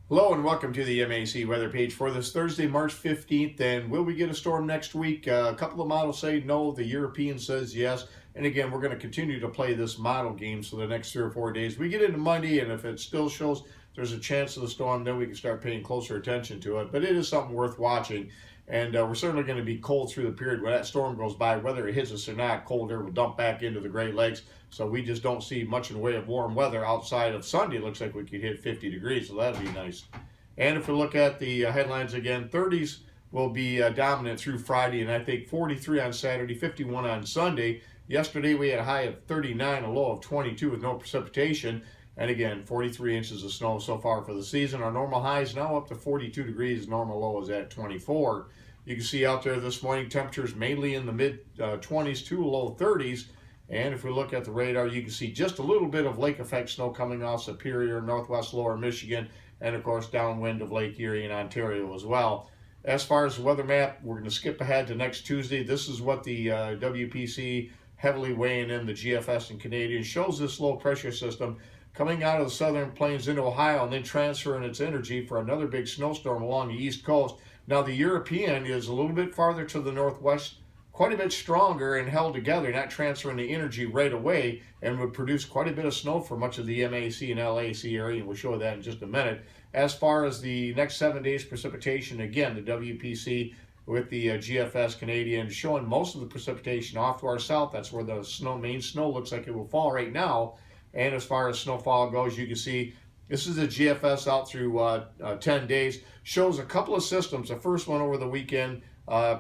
Hello and welcome to the MAC weather page for this Thursday, March 15th. And will we get a storm next week? A couple of models say no, the European says yes. And again, we're going to continue to play this model game for the next 3 or 4 days. We get into Monday, and if it still shows there's a chance of the storm, then we can start paying closer attention to it. But it is something worth watching. And we're certainly going to be cold through the period when that storm goes by. Whether it hits us or not, cold air will dump back into the Great Lakes. So we just don't see much in the way of warm weather outside of Sunday. It looks like we could hit 50 degrees, so that'd be nice. And if we look at the headlines again, 30s will be dominant through Friday, and I think 43 on Saturday, 51 on Sunday. Yesterday we had a high of 39, a low of 22 with no precipitation. And again, 43 inches of snow so far for the season. Our normal high is now up to 42 degrees. Normal low is at 24. You can see out there this morning, temperatures mainly in the mid-20s to low 30s. And if we look at the radar, you can see just a little bit of lake effect snow coming off Superior, northwest lower Michigan, and of course downwind of Lake Erie in Ontario as well. As far as the weather map, we're going to skip ahead to next Tuesday. This is what the WPC, heavily weighing in the GFS and Canadian, shows this low pressure system coming out of the southern plains into Ohio and then transferring its energy for another big snowstorm along the east coast. Now the European is a little bit farther to the northwest, quite a bit stronger and held together, not transferring the energy right away, and would produce quite a bit of snow for much of the MAC and LAC area, and we'll show that in just a minute. As far as the next 7 days precipitation, again, the WPC with the GFS Canadian showing most of the precipitation off to our south. That's where the main snow looks like it will fall right now. And as far as snowfall goes, you can see this is the GFS out through 10 days. Shows a couple of systems. The first one over the weekend,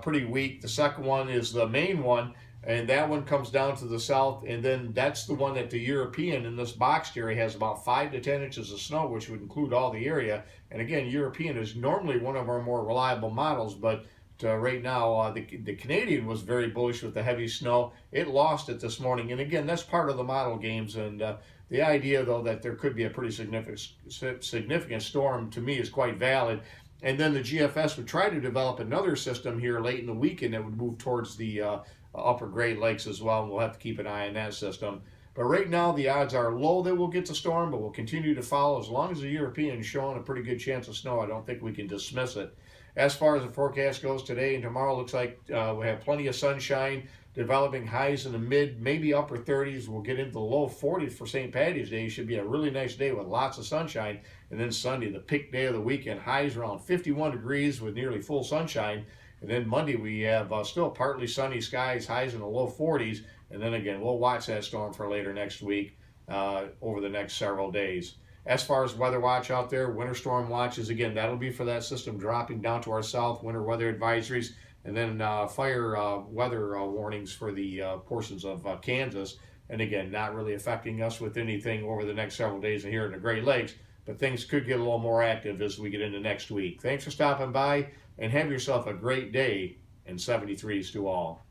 pretty weak. The second one is the main one, and that one comes down to the south. And then that's the one that the European in this boxed area has about 5 to 10 inches of snow, which would include all the area. And again, European is normally one of our more reliable models, but right now, the Canadian was very bullish with the heavy snow. It lost it this morning. And again, that's part of the model games. And the idea, though, that there could be a pretty significant storm, to me, is quite valid. And then the GFS would try to develop another system here late in the weekend that would move towards the upper Great Lakes as well. And we'll have to keep an eye on that system. But right now, the odds are low that we'll get the storm, but we'll continue to follow. As long as the European is showing a pretty good chance of snow, I don't think we can dismiss it. As far as the forecast goes today and tomorrow, looks like we have plenty of sunshine, developing highs in the mid, maybe upper 30s. We'll get into the low 40s for St. Patty's Day. It should be a really nice day with lots of sunshine. And then Sunday, the peak day of the weekend, highs around 51 degrees with nearly full sunshine. And then Monday, we have still partly sunny skies, highs in the low 40s. And then again, we'll watch that storm for later next week over the next several days. As far as weather watch out there, winter storm watches, again, that'll be for that system dropping down to our south, winter weather advisories, and then fire weather warnings for the portions of Kansas. And again, not really affecting us with anything over the next several days here in the Great Lakes, but things could get a little more active as we get into next week. Thanks for stopping by, and have yourself a great day, and 73s to all.